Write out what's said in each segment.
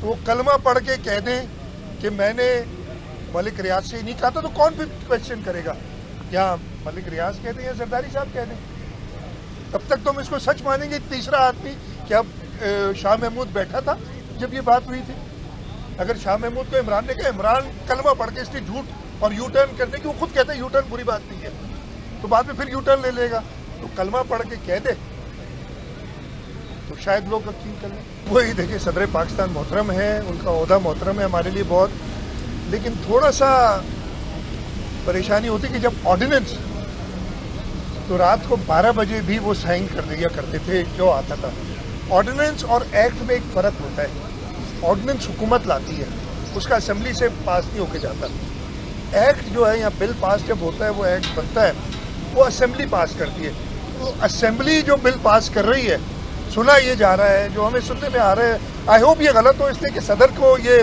تو وہ کلمہ پڑھ کے کہہ دیں کہ میں نے ملک ریاض سے نہیں کہا تھا، تو کون پھر کوشچن کرے گا؟ یا ملک ریاض کہہ دیں یا زرداری صاحب کہہ دیں، تب تک تو ہم اس کو سچ مانیں گے. تیسرا آدمی کیا شاہ محمود بیٹھا تھا جب یہ بات ہوئی تھی؟ اگر شاہ محمود کو عمران نے کہا عمران کلمہ پڑھ کے اس نے جھوٹ اور یو ٹرن کرنے کی، وہ خود کہتے ہیں یو ٹرن بری بات نہیں ہے، تو بعد میں پھر یو ٹرن لے لے گا. تو کلمہ پڑھ کے کہہ دے تو شاید لوگ یقین کر لیں. وہی دیکھیں صدر پاکستان محترم ہے، ان کا عہدہ محترم ہے ہمارے لیے بہت، لیکن تھوڑا سا پریشانی ہوتی کہ جب آرڈیننس تو رات کو 12 بجے بھی وہ سائن کر دیا کرتے تھے جو آتا تھا. آرڈیننس اور ایکٹ میں ایک فرق ہوتا ہے. آرڈیننس حکومت لاتی ہے، اس کا اسمبلی سے پاس نہیں ہو کے جاتا. ایکٹ جو ہے یا بل پاس جب ہوتا ہے، وہ ایکٹ بنتا ہے وہ اسمبلی پاس کرتی ہے. تو اسمبلی جو بل پاس کر رہی ہے، سنا یہ جا رہا ہے، جو ہمیں سننے میں آ رہا ہے، آئی ہوپ یہ غلط ہو، اس لیے کہ صدر کو یہ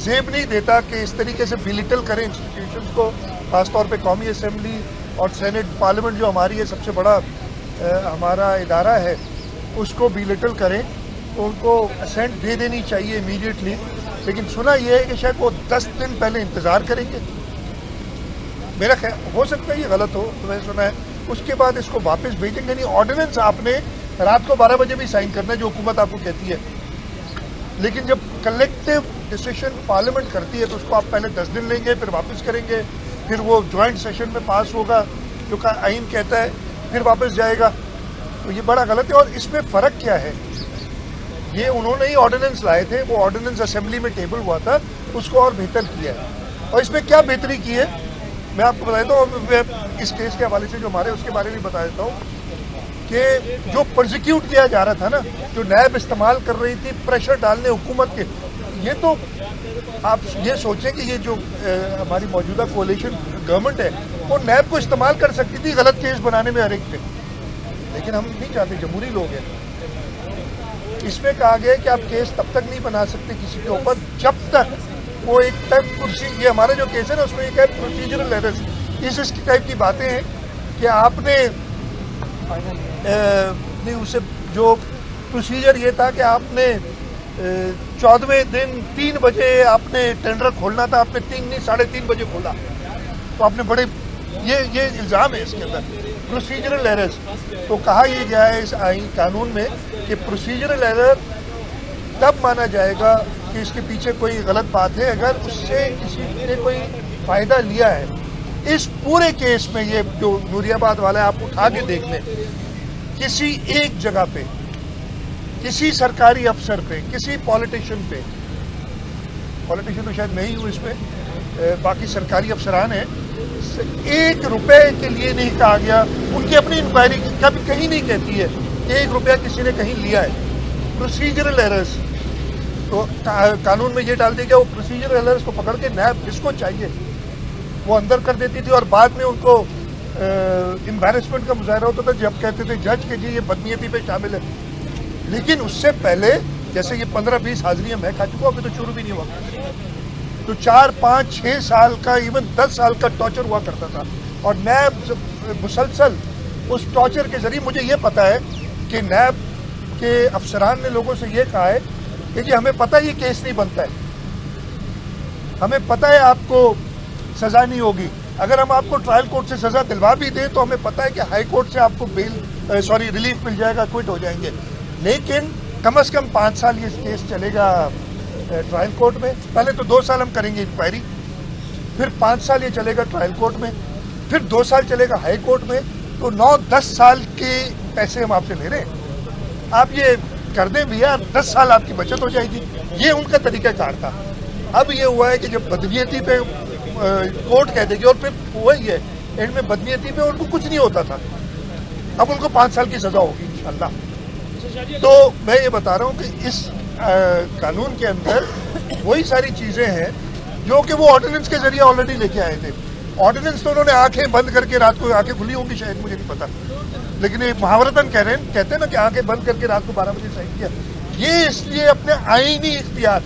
زیب نہیں دیتا کہ اس طریقے سے بیلیٹل کریں انسٹیٹیوشنز کو، خاص طور پہ قومی اسمبلی اور سینٹ پارلیمنٹ جو ہماری ہے سب سے بڑا ہمارا ادارہ ہے، اس کو بیلیٹل کریں. تو ان کو اسینٹ دے دینی چاہیے امیڈیٹلی. لیکن سنا یہ ہے کہ شاید وہ 10 دن پہلے انتظار کریں گے. میرا خیال ہو سکتا ہے یہ غلط ہو، تو میں نے سنا ہے اس کے بعد اس کو واپس بھیجیں گے. نہیں، آرڈیننس آپ نے رات کو 12 بجے بھی سائن کرنا ہے جو حکومت آپ کو کہتی ہے، لیکن جب کلیکٹیو ڈیسیشن پارلیمنٹ کرتی ہے تو اس کو آپ پہلے 10 دن لیں گے، پھر واپس کریں گے، پھر وہ جوائنٹ سیشن میں پاس ہوگا جو کہ آئین کہتا ہے، پھر واپس جائے گا. تو یہ بڑا غلط ہے. اور اس میں فرق کیا ہے؟ یہ انہوں نے ہی آرڈیننس لائے تھے، وہ آرڈیننس اسمبلی میں ٹیبل ہوا تھا، اس کو اور بہتر کیا ہے. اور اس میں کیا بہتری کی ہے میں آپ کو بتا دیتا ہوں. اس کیس کے حوالے سے جو ہمارے اس کے بارے میں بتا دیتا ہوں کہ جو پرزیکیوٹ کیا جا رہا تھا نا، جو نیب استعمال کر رہی تھی پریشر ڈالنے حکومت کے، یہ تو آپ یہ سوچیں کہ یہ جو ہماری موجودہ کولیشن گورنمنٹ ہے وہ نیب کو استعمال کر سکتی تھی غلط کیس بنانے میں ہر ایک پہ، لیکن ہم نہیں چاہتے، جمہوری لوگ ہیں. اس میں کہا گیا کہ آپ کیس تب تک نہیں بنا سکتے کسی کے اوپر جب تک وہ ایک ٹائپ یہ ہمارا جو کیس ہے نا اس میں ایک ہے پروسیجرل ایررز، اس ٹائپ کی باتیں ہیں کہ آپ نے نہیں، اسے جو پروسیجر یہ تھا کہ آپ نے 14ویں دن 3 بجے آپ نے ٹینڈر کھولنا تھا، آپ نے 3:30 بجے کھولا، تو آپ نے بڑے یہ الزام ہے اس کے اندر پروسیجرل ایررز. تو کہا یہ گیا ہے اس آئین قانون میں کہ پروسیجرل ایرر تب مانا جائے گا کہ اس کے پیچھے کوئی غلط بات ہے اگر اس سے کسی نے کوئی فائدہ لیا ہے. اس پورے کیس میں یہ جو نوری آباد والا ہے آپ اٹھا کے دیکھ لیں، کسی ایک جگہ پہ، کسی سرکاری افسر پہ، کسی پالیٹیشین پہ، پالیٹیشین تو شاید میں ہی ہوں اس میں، باقی سرکاری افسران ہیں، 1 روپے کے لیے نہیں کہا گیا. ان کی اپنی انکوائری کبھی کہیں نہیں کہتی ہے کہ 1 روپیہ کسی نے کہیں لیا ہے. پروسیجرل ایررز تو قانون میں یہ ڈال دیا گیا، وہ پروسیجرل ایررز کو پکڑ کے نیب جس کو چاہیے وہ اندر کر دیتی تھی، اور بعد میں ان کو امبیرسمنٹ کا مظاہرہ ہوتا تھا جب کہتے تھے جج کہ جی یہ بدنیتی پہ شامل ہے. لیکن اس سے پہلے جیسے یہ 15-20 حاضریاں میں کھا چکا ہوں، ابھی تو شروع بھی نہیں ہوا، تو 4-5-6 سال کا ایون 10 سال کا ٹارچر ہوا کرتا تھا. اور نیب مسلسل اس ٹارچر کے ذریعے، مجھے یہ پتا ہے کہ نیب کے افسران نے لوگوں سے یہ کہا ہے کہ جی ہمیں پتہ یہ کیس نہیں بنتا ہے، ہمیں پتہ ہے آپ کو سزا نہیں ہوگی، اگر ہم آپ کو ٹرائل کورٹ سے سزا دلوا بھی دیں تو ہمیں پتہ ہے کہ ہائی کورٹ سے آپ کو ریلیف مل جائے گا، کوئٹ ہو جائیں گے. لیکن کم از کم 5 سال یہ کیس چلے گا ٹرائل کورٹ میں. پہلے تو 2 سال ہم کریں گے انکوائری، پھر 5 سال یہ چلے گا ٹرائل کورٹ میں، پھر 2 سال چلے گا ہائی کورٹ میں. تو 9-10 سال کے پیسے ہم آپ سے لے رہے ہیں، آپ یہ کر دیں بھیا، 10 سال آپ کی بچت ہو جائے گی. یہ ان کا طریقہ کار تھا. اب یہ ہوا ہے کہ جب بدنیتی پہ کورٹ کہہ دے گی، اور پھر وہی ہے اینڈ میں بدنیتی پہ ان کو کچھ نہیں ہوتا تھا، اب ان کو 5 سال کی سزا ہوگی انشاءاللہ. تو میں یہ بتا رہا ہوں کہ اس قانون کے اندر وہی ساری چیزیں ہیں جو کہ وہ آرڈیننس کے ذریعے آلریڈی لے کے آئے تھے. آرڈیننس تو انہوں نے آنکھیں بند کر کے، رات کو آنکھیں کھلی ہوں گی شاید، مجھے نہیں پتا، لیکن یہ محاورتاً کہتے ہیں نا کہ آنکھیں بند کر کے رات کو 12 بجے سائن کیا. یہ اس لیے اپنے آئینی اختیار،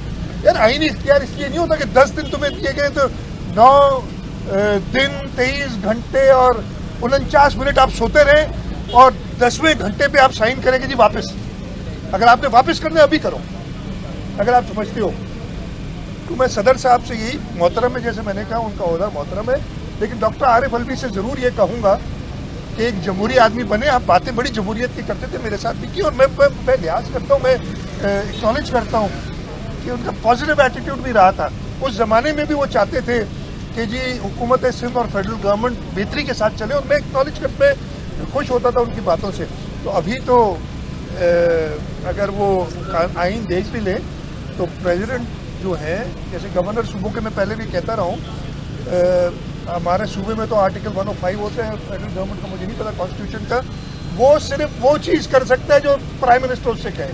یار آئینی اختیار اس لیے نہیں ہوتا کہ 10 دن تمہیں دیے گئے تو 9 دن 23 گھنٹے اور 49 منٹ آپ سوتے رہیں اور 10ویں گھنٹے پہ آپ سائن کریں گے جی واپس. اگر آپ نے واپس کرنا ہے ابھی کرو، اگر آپ سمجھتے ہو تو میں صدر صاحب سے یہی محترم ہے، جیسے میں نے کہا ان کا عہدہ محترم ہے، لیکن ڈاکٹر عارف الوی سے ضرور یہ کہوں گا کہ ایک جمہوری آدمی بنے. آپ باتیں بڑی جمہوریت کی کرتے تھے، میرے ساتھ بھی کی، اور میں لحاظ کرتا ہوں، میں ایکنالج کرتا ہوں کہ ان کا پازیٹیو ایٹیٹیوڈ بھی رہا تھا. اس زمانے میں بھی وہ چاہتے تھے کہ جی حکومت سندھ اور فیڈرل گورنمنٹ بہتری کے ساتھ چلے، اور میں ایکنالج کرتے خوش ہوتا تھا ان کی باتوں سے. تو ابھی تو اگر وہ آئین دیکھ بھی لیں تو پریزیڈنٹ جو ہیں، جیسے گورنر صوبوں کے میں پہلے بھی کہتا رہا ہوں، ہمارے صوبے میں تو آرٹیکل 105 ہوتے ہیں، فیڈرل گورنمنٹ کا مجھے نہیں پتا کانسٹیٹیوشن کا، وہ صرف وہ چیز کر سکتا ہے جو پرائم منسٹر اس سے کہے.